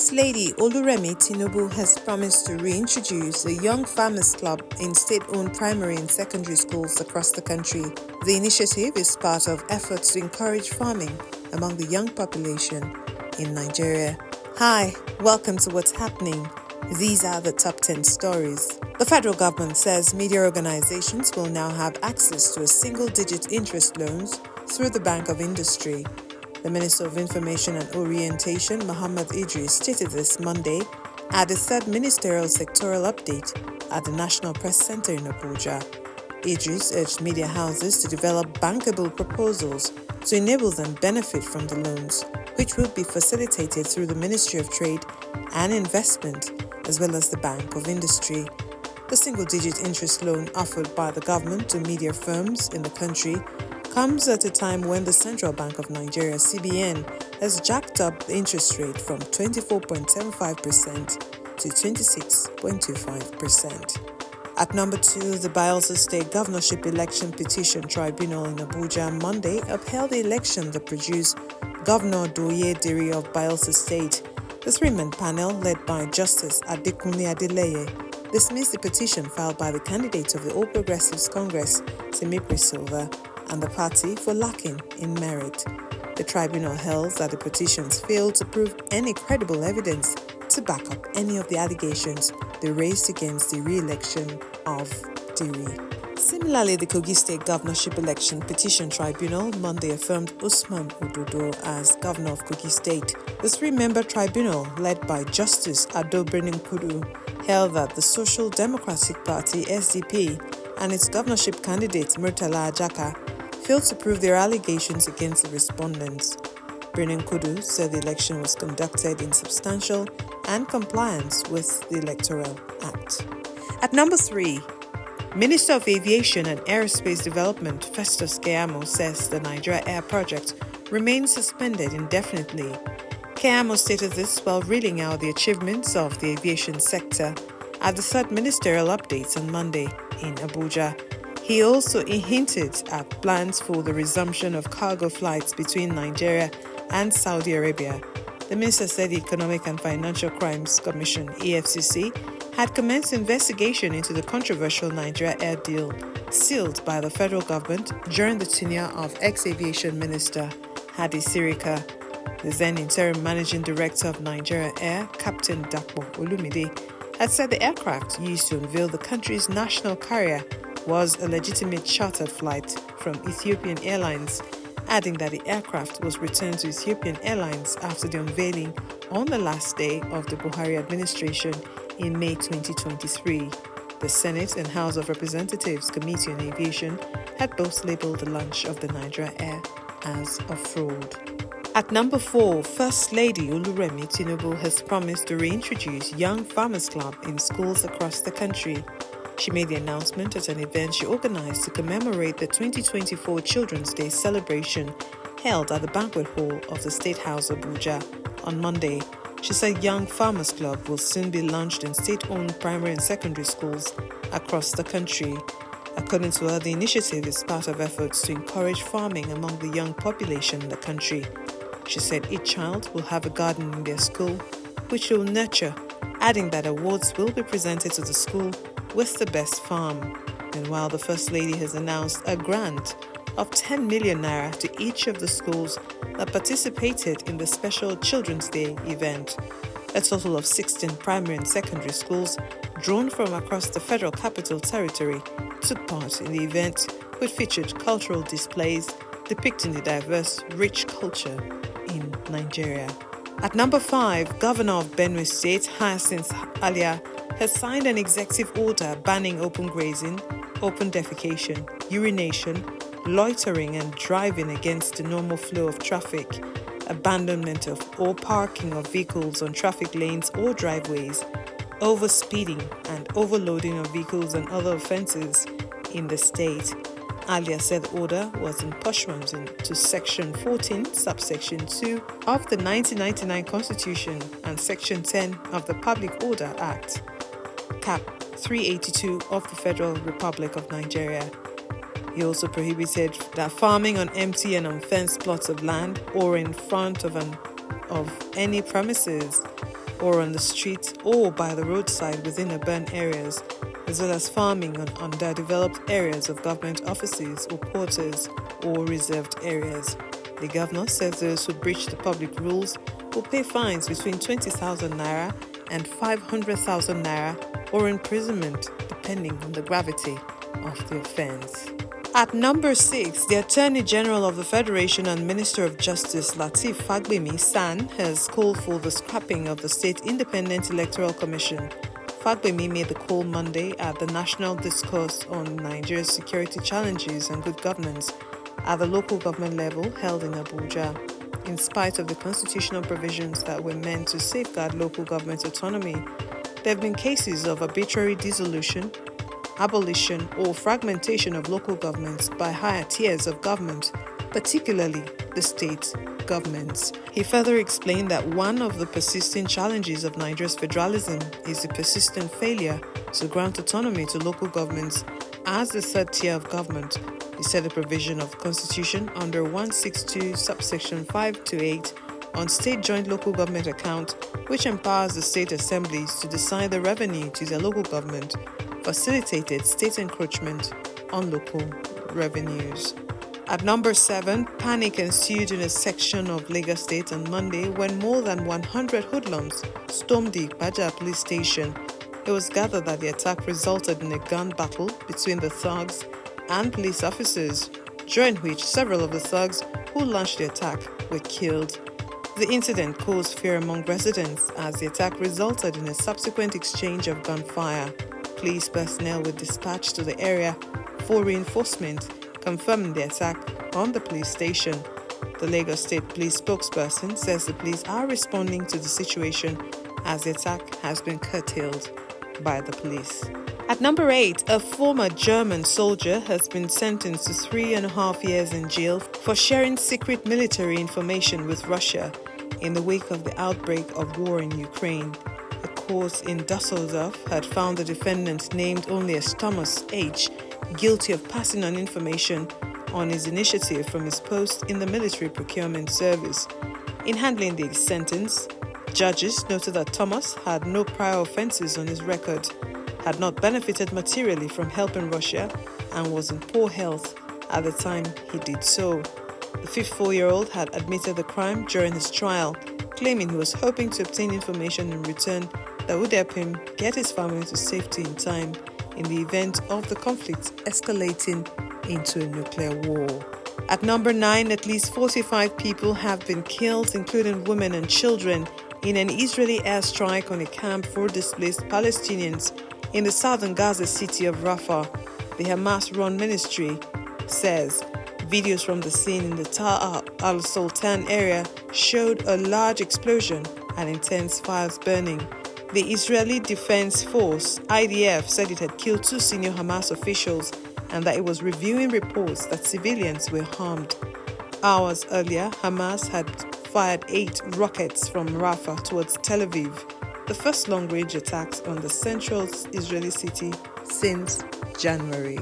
First Lady Oluremi Tinubu has promised to reintroduce the Young Farmers Club in state-owned primary and secondary schools across the country. The initiative is part of efforts to encourage farming among the young population in Nigeria. Hi, welcome to What's Happening. These are the top 10 stories. The federal government says media organizations will now have access to a single-digit interest loans through the Bank of Industry. The Minister of Information and Orientation, Muhammad Idris, stated this Monday at the third ministerial sectoral update at the National Press Center in Abuja. Idris urged media houses to develop bankable proposals to enable them benefit from the loans, which will be facilitated through the Ministry of Trade and Investment as well as the Bank of Industry. The single-digit interest loan offered by the government to media firms in the country comes at a time when the Central Bank of Nigeria, CBN, has jacked up the interest rate from 24.75% to 26.25%. At number 2, the Bayelsa State Governorship Election Petition Tribunal in Abuja Monday upheld the election that produced Governor Gov.Alia of Bayelsa State. The three-man panel, led by Justice Adekunle Adeleye, dismissed the petition filed by the candidates of the All Progressives Congress, Timipri Silva, and the party for lacking in merit. The tribunal held that the petitions failed to prove any credible evidence to back up any of the allegations they raised against the re-election of Diri. Similarly, the Kogi State Governorship Election Petition Tribunal Monday affirmed Usman Ododo as governor of Kogi State. The three-member tribunal, led by Justice Ado Kudu, held that the Social Democratic Party (SDP) and its governorship candidate Murtala Ajaka failed to prove their allegations against the respondents. Kudu said the election was conducted in substantial and compliance with the Electoral Act. At number 3, Minister of Aviation and Aerospace Development Festus Keyamo says the Nigeria Air project remains suspended indefinitely. Keyamo stated this while reeling out the achievements of the aviation sector at the third ministerial updates on Monday in Abuja. He also hinted at plans for the resumption of cargo flights between Nigeria and Saudi Arabia. The minister said the Economic and Financial Crimes Commission (EFCC) had commenced investigation into the controversial Nigeria Air deal sealed by the federal government during the tenure of ex-aviation minister Hadi Sirika. The then interim managing director of Nigeria Air, Captain Dakpo Olumide, had said the aircraft used to unveil the country's national carrier was a legitimate chartered flight from Ethiopian Airlines, adding that the aircraft was returned to Ethiopian Airlines after the unveiling on the last day of the Buhari administration in May 2023. The Senate and House of Representatives Committee on Aviation had both labeled the launch of the Nigeria Air as a fraud. At number 4, First Lady Oluremi Tinubu has promised to reintroduce Young Farmers Club in schools across the country. She made the announcement at an event she organized to commemorate the 2024 Children's Day celebration held at the banquet hall of the State House Abuja on Monday. She said Young Farmers Club will soon be launched in state-owned primary and secondary schools across the country. According to her, the initiative is part of efforts to encourage farming among the young population in the country. She said each child will have a garden in their school, which will nurture, adding that awards will be presented to the school with the best farm. And while the First Lady has announced a grant of 10 million naira to each of the schools that participated in the special Children's Day event, a total of 16 primary and secondary schools drawn from across the Federal Capital Territory took part in the event, which featured cultural displays depicting the diverse, rich culture in Nigeria. At number 5, Governor of Benue State, Alia, has signed an executive order banning open grazing, open defecation, urination, loitering and driving against the normal flow of traffic, abandonment of or parking of vehicles on traffic lanes or driveways, overspeeding and overloading of vehicles and other offences in the state. Alia said the order was in pursuant to Section 14, subsection 2 of the 1999 Constitution and Section 10 of the Public Order Act, Cap 382 of the Federal Republic of Nigeria. He also prohibited that farming on empty and unfenced plots of land or in front of any premises or on the street or by the roadside within urban areas, as well as farming on underdeveloped areas of government offices or quarters or reserved areas. The governor says those who breach the public rules will pay fines between 20,000 naira and 500,000 naira or imprisonment, depending on the gravity of the offense. At number 6, the Attorney General of the Federation and Minister of Justice Lateef Fagbemi San has called for the scrapping of the State Independent Electoral Commission. Fagbemi made the call Monday at the National Discourse on Nigeria's Security Challenges and Good Governance at the local government level held in Abuja. In spite of the constitutional provisions that were meant to safeguard local government autonomy, there have been cases of arbitrary dissolution, abolition, or fragmentation of local governments by higher tiers of government, particularly the state governments. He further explained that one of the persistent challenges of Nigeria's federalism is the persistent failure to grant autonomy to local governments as the third tier of government. He said the provision of the Constitution under 162 subsection 5 to 8 on state joint local government account, which empowers the state assemblies to decide the revenue to their local government, facilitated state encroachment on local revenues. At number 7, panic ensued in a section of Lagos State on Monday when more than 100 hoodlums stormed the Baja police station. It was gathered that the attack resulted in a gun battle between the thugs and police officers, during which several of the thugs who launched the attack were killed. The incident caused fear among residents as the attack resulted in a subsequent exchange of gunfire. Police personnel were dispatched to the area for reinforcement, confirming the attack on the police station. The Lagos State Police spokesperson says the police are responding to the situation as the attack has been curtailed by the police. At number 8, a former German soldier has been sentenced to 3.5 years in jail for sharing secret military information with Russia in the wake of the outbreak of war in Ukraine. A court in Düsseldorf had found the defendant, named only as Thomas H., guilty of passing on information on his initiative from his post in the military procurement service. In handling the sentence, judges noted that Thomas had no prior offenses on his record, had not benefited materially from helping Russia, and was in poor health at the time he did so. The 54-year-old had admitted the crime during his trial, claiming he was hoping to obtain information in return that would help him get his family to safety in time in the event of the conflict escalating into a nuclear war. At number 9, at least 45 people have been killed, including women and children, in an Israeli airstrike on a camp for displaced Palestinians in the southern Gaza city of Rafah. The Hamas-run ministry says videos from the scene in the Tal al-Sultan area showed a large explosion and intense fires burning. The Israeli Defense Force, IDF, said it had killed 2 senior Hamas officials and that it was reviewing reports that civilians were harmed. Hours earlier, Hamas had fired 8 rockets from Rafah towards Tel Aviv, the first long-range attacks on the central Israeli city since January.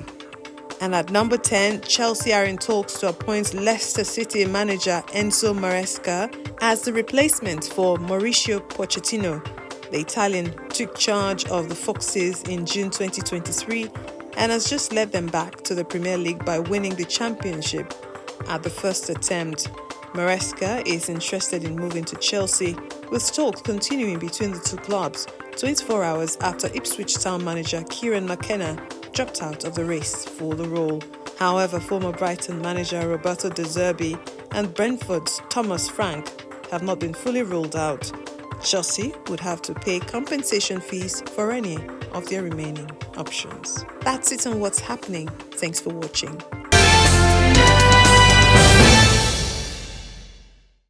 And at number 10, Chelsea are in talks to appoint Leicester City manager Enzo Maresca as the replacement for Mauricio Pochettino. The Italian took charge of the Foxes in June 2023 and has just led them back to the Premier League by winning the championship at the first attempt. Maresca is interested in moving to Chelsea, with talks continuing between the two clubs 24 hours after Ipswich Town manager Kieran McKenna dropped out of the race for the role. However, former Brighton manager Roberto De Zerbi and Brentford's Thomas Frank have not been fully ruled out. Chelsea would have to pay compensation fees for any of their remaining options. That's it on what's happening. Thanks for watching.